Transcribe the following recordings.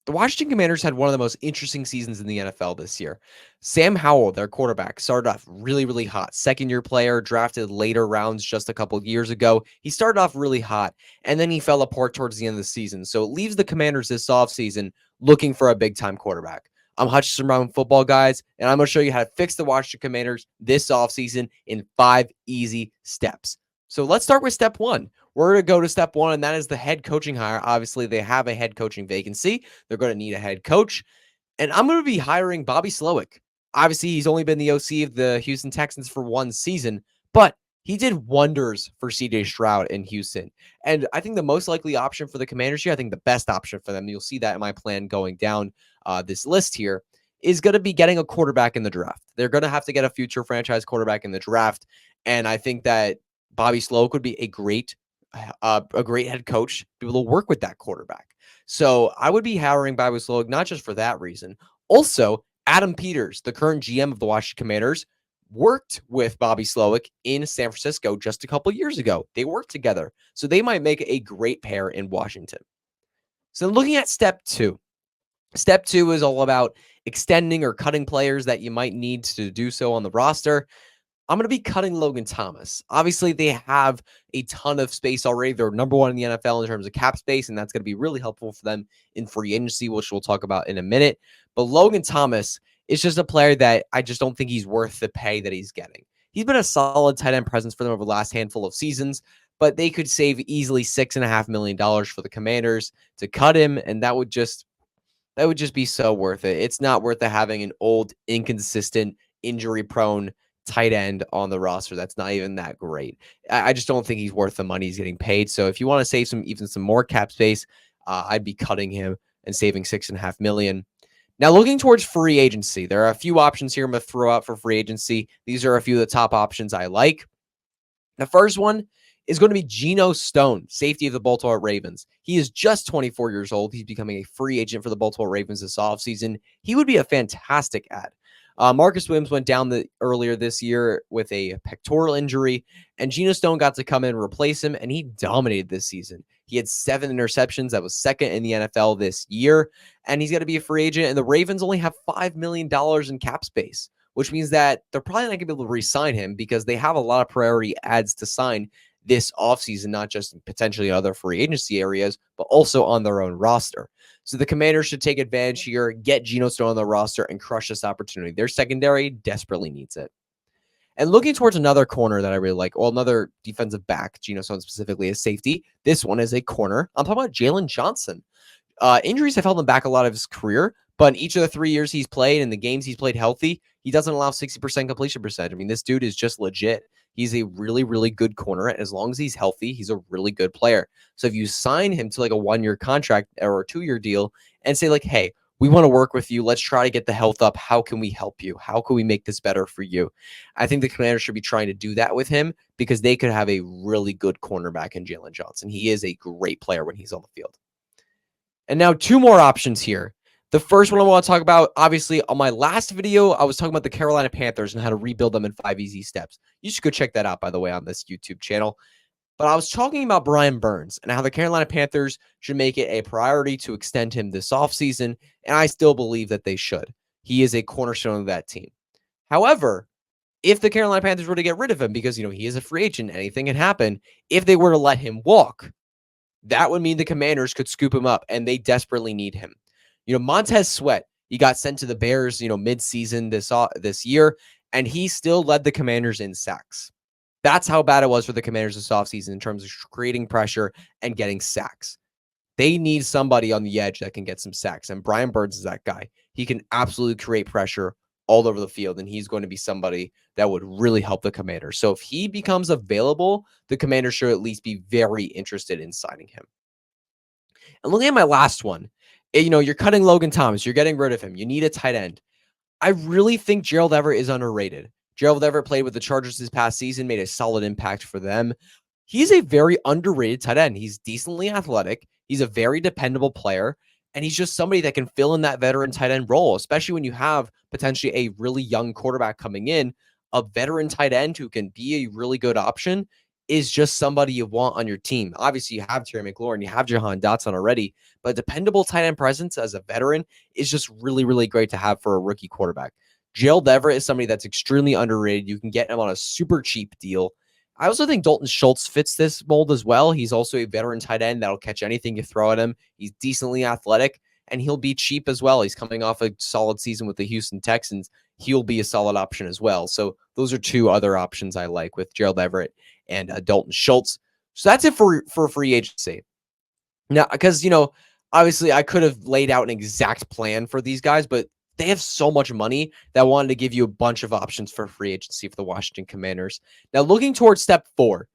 The Washington Commanders had one of the most interesting seasons in the NFL this year. Sam Howell, their quarterback, started off really, really hot. Second-year player, drafted later rounds just a couple years ago. He started off really hot, and then he fell apart towards the end of the season. So it leaves the Commanders this offseason looking for a big-time quarterback. I'm Hutchinson Brown football guys, and I'm going to show you how to fix the Washington Commanders this offseason in 5 easy steps. So let's start with step 1. We're going to go to step 1, and that is the head coaching hire. Obviously, they have a head coaching vacancy. They're going to need a head coach, and I'm going to be hiring Bobby Slowick. Obviously, he's only been the OC of the Houston Texans for 1 season, but he did wonders for CJ Stroud in Houston. And I think the most likely option for the Commanders here, I think the best option for them, you'll see that in my plan going down this list here, is going to be getting a quarterback in the draft. They're going to have to get a future franchise quarterback in the draft, and I think that Bobby Slowick would be a great head coach, be able to work with that quarterback. So I would be hiring Bobby Slowick not just for that reason. Also, Adam Peters, the current GM of the Washington Commanders, worked with Bobby Slowick in San Francisco just a couple years ago. They worked together, so they might make a great pair in Washington. So looking at step 2. Step 2 is all about extending or cutting players that you might need to do so on the roster. I'm going to be cutting Logan Thomas. Obviously, they have a ton of space already. They're number 1 in the NFL in terms of cap space, and that's going to be really helpful for them in free agency, which we'll talk about in a minute. But Logan Thomas is just a player that I just don't think he's worth the pay that he's getting. He's been a solid tight end presence for them over the last handful of seasons, but they could save easily $6.5 million for the Commanders to cut him, and that would just be so worth it. It's not worth it having an old, inconsistent, injury-prone tight end on the roster that's not even that great. I just don't think he's worth the money he's getting paid. So if you want to save some more cap space, I'd be cutting him and saving $6.5 million. Now, looking towards free agency, there are a few options here I'm going to throw out for free agency. These are a few of the top options I like. The first one is going to be Geno Stone, safety of the Baltimore Ravens. He is just 24 years old. He's becoming a free agent for the Baltimore Ravens this offseason. He would be a fantastic add. Marcus Williams went down earlier this year with a pectoral injury, and Geno Stone got to come in and replace him, and he dominated this season. He had 7 interceptions. That was second in the NFL this year, and he's going to be a free agent, and the Ravens only have $5 million in cap space, which means that they're probably not going to be able to re-sign him because they have a lot of priority ads to sign this offseason, not just potentially other free agency areas, but also on their own roster. So the Commanders should take advantage here, get Geno Stone on the roster, and crush this opportunity. Their secondary desperately needs it. And looking towards another corner that I really like, well, another defensive back, Geno Stone specifically, is safety. This one is a corner. I'm talking about Jalen Johnson. Injuries have held him back a lot of his career, but in each of the 3 years he's played and the games he's played healthy, he doesn't allow 60% completion percentage. I mean, this dude is just legit. He's a really, really good corner. As long as he's healthy, he's a really good player. So if you sign him to like a 1-year contract or a 2-year deal and say like, hey, we want to work with you. Let's try to get the health up. How can we help you? How can we make this better for you? I think the Commanders should be trying to do that with him because they could have a really good cornerback in Jalen Johnson. He is a great player when he's on the field. And now 2 more options here. The first one I want to talk about, obviously, on my last video, I was talking about the Carolina Panthers and how to rebuild them in 5 easy steps. You should go check that out, by the way, on this YouTube channel. But I was talking about Brian Burns and how the Carolina Panthers should make it a priority to extend him this offseason, and I still believe that they should. He is a cornerstone of that team. However, if the Carolina Panthers were to get rid of him, because, he is a free agent, anything can happen, if they were to let him walk, that would mean the Commanders could scoop him up, and they desperately need him. Montez Sweat, he got sent to the Bears, mid-season this year, and he still led the Commanders in sacks. That's how bad it was for the Commanders this offseason in terms of creating pressure and getting sacks. They need somebody on the edge that can get some sacks, and Brian Burns is that guy. He can absolutely create pressure all over the field, and he's going to be somebody that would really help the Commanders. So if he becomes available, the Commanders should at least be very interested in signing him. And looking at my last one, you're cutting Logan Thomas. You're getting rid of him. You need a tight end. I really think Gerald Everett is underrated. Gerald Everett played with the Chargers this past season, made a solid impact for them. He's a very underrated tight end. He's decently athletic. He's a very dependable player. And he's just somebody that can fill in that veteran tight end role, especially when you have potentially a really young quarterback coming in. A veteran tight end who can be a really good option is just somebody you want on your team. Obviously, you have Terry McLaurin, you have Jahan Dotson already, but a dependable tight end presence as a veteran is just really, really great to have for a rookie quarterback. Gerald Everett is somebody that's extremely underrated. You can get him on a super cheap deal. I also think Dalton Schultz fits this mold as well. He's also a veteran tight end that'll catch anything you throw at him. He's decently athletic, and he'll be cheap as well. He's coming off a solid season with the Houston Texans. He'll be a solid option as well. So those are two other options I like with Gerald Everett and Dalton Schultz. So that's it for free agency. Now, because, obviously I could have laid out an exact plan for these guys, but they have so much money that I wanted to give you a bunch of options for free agency for the Washington Commanders. Now, looking towards step 4,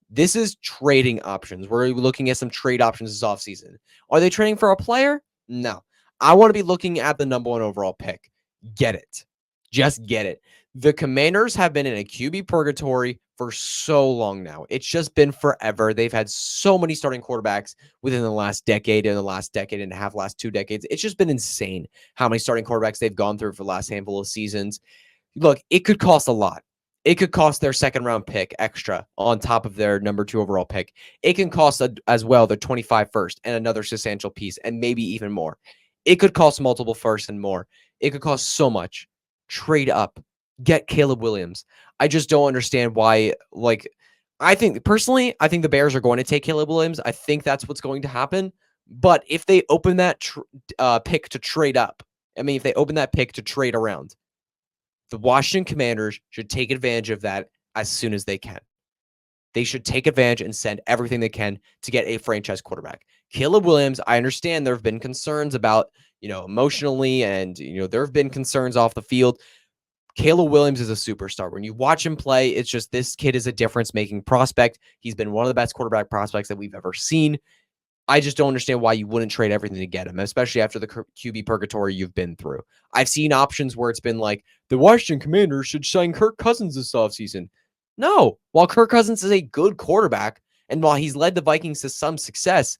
this is trading options. We're looking at some trade options this offseason. Are they trading for a player? No. I want to be looking at the number 1 overall pick. Get it. Just get it. The Commanders have been in a QB purgatory for so long now. It's just been forever. They've had so many starting quarterbacks within the last decade and the last decade and a half, last 2 decades. It's just been insane how many starting quarterbacks they've gone through for the last handful of seasons. Look, it could cost a lot. It could cost their 2nd round pick extra on top of their number 2 overall pick. It can cost as well their 25 first and another substantial piece and maybe even more. It could cost multiple firsts and more. It could cost so much. Trade up. Get Caleb Williams. I just don't understand why. I think personally, I think the Bears are going to take Caleb Williams. I think that's what's going to happen. But if they open that pick to trade up, if they open that pick to trade around, the Washington Commanders should take advantage of that as soon as they can. They should take advantage and send everything they can to get a franchise quarterback. Caleb Williams, I understand there have been concerns about, emotionally, and, there have been concerns off the field. Caleb Williams is a superstar. When you watch him play, it's just this kid is a difference-making prospect. He's been one of the best quarterback prospects that we've ever seen. I just don't understand why you wouldn't trade everything to get him, especially after the QB purgatory you've been through. I've seen options where it's been like, the Washington Commanders should sign Kirk Cousins this offseason. No, while Kirk Cousins is a good quarterback, and while he's led the Vikings to some success,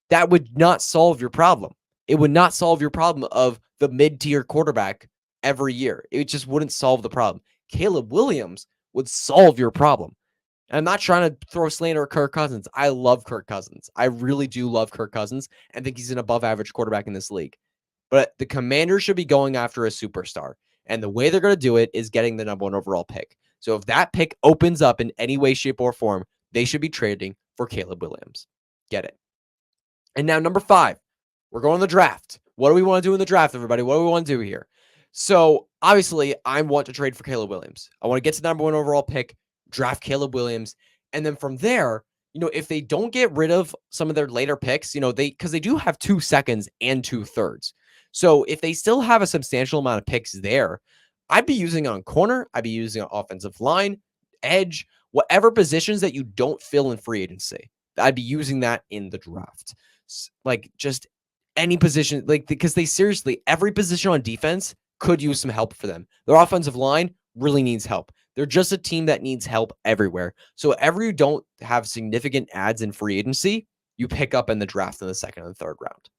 that would not solve your problem. It would not solve your problem of the mid-tier quarterback every year. It just wouldn't solve the problem. Caleb Williams would solve your problem. And I'm not trying to throw slander at Kirk Cousins. I love Kirk Cousins. I really do love Kirk Cousins and think he's an above-average quarterback in this league. But the Commanders should be going after a superstar. And the way they're going to do it is getting the number 1 overall pick. So if that pick opens up in any way, shape, or form, they should be trading for Caleb Williams. Get it. And now number 5, we're going to the draft. What do we want to do in the draft, everybody? What do we want to do here? So obviously, I want to trade for Caleb Williams. I want to get to the number 1 overall pick, draft Caleb Williams. And then from there, if they don't get rid of some of their later picks, because they do have 2 seconds and 2 thirds. So if they still have a substantial amount of picks there, I'd be using it on corner. I'd be using it on offensive line, edge, whatever positions that you don't fill in free agency. I'd be using that in the draft. Just any position, because they seriously, every position on defense could use some help for them. Their offensive line really needs help. They're just a team that needs help everywhere. So wherever you don't have significant adds in free agency, you pick up in the draft in the 2nd and 3rd round.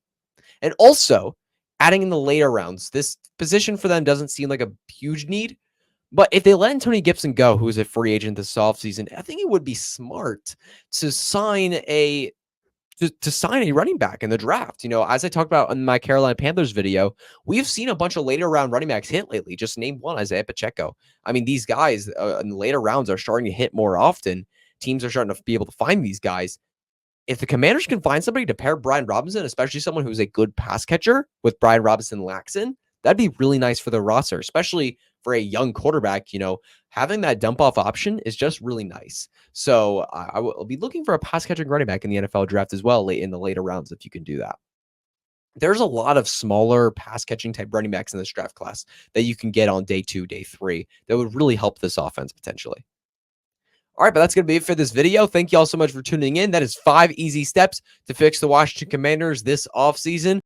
And also, adding in the later rounds, this position for them doesn't seem like a huge need. But if they let Antonio Gibson go, who is a free agent this offseason, I think it would be smart to sign a running back in the draft. As I talked about in my Carolina Panthers video, we've seen a bunch of later round running backs hit lately. Just name one, Isaiah Pacheco. These guys in the later rounds are starting to hit more often. Teams are starting to be able to find these guys. If the Commanders can find somebody to pair Brian Robinson, especially someone who's a good pass catcher with Brian Robinson Laxon, that'd be really nice for the roster, especially for a young quarterback. Having that dump off option is just really nice. So I will be looking for a pass catching running back in the NFL draft as well late in the later rounds if you can do that. There's a lot of smaller pass catching type running backs in this draft class that you can get on day 2, day 3 that would really help this offense potentially. All right, but that's going to be it for this video. Thank you all so much for tuning in. That is 5 easy steps to fix the Washington Commanders this offseason.